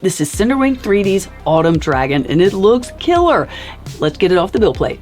This is Cinderwing 3D's Autumn Dragon, and it looks killer. Let's get it off the build plate.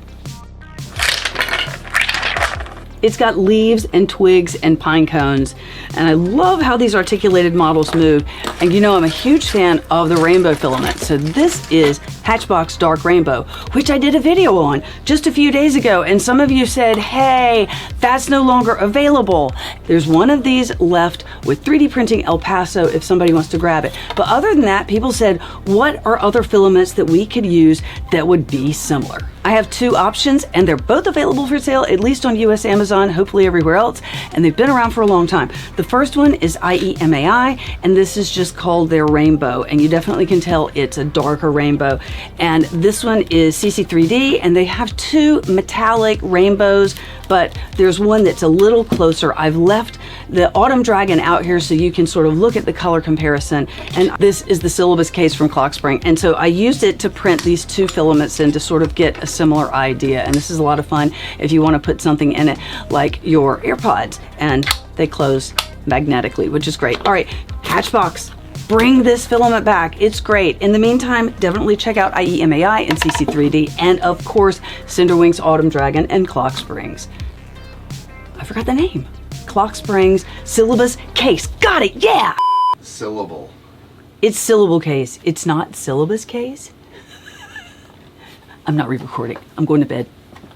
It's got leaves and twigs and pine cones, and I love how these articulated models move. And you know, I'm a huge fan of the rainbow filament. So this is Hatchbox Dark Rainbow, which I did a video on just a few days ago, and some of you said, hey, that's no longer available. There's one of these left with 3D printing El Paso if somebody wants to grab it. But other than that, people said, what are other filaments that we could use that would be similar? I have two options, and they're both available for sale, at least on US Amazon, hopefully everywhere else, and they've been around for a long time. The first one is IEMAI, and this is just called their rainbow, and you definitely can tell it's a darker rainbow. And this one is CC3D, and they have two metallic rainbows, but there's one that's a little closer. I've left the Autumn Dragon out here so you can sort of look at the color comparison, and this is the syllabus case from Clockspring, and so I used it to print these two filaments in to sort of get a similar idea. And this is a lot of fun if you want to put something in it like your AirPods, and they close magnetically, which is great. All right, Hatchbox, bring this filament back. It's great. In the meantime, definitely check out IEMAI and CC3D, and of course Cinderwing's Autumn Dragon and Clocksprings. I forgot the name. Clocksprings syllabus case. Got it. Yeah. Syllable. It's syllable case. It's not syllabus case. I'm not re-recording. I'm going to bed.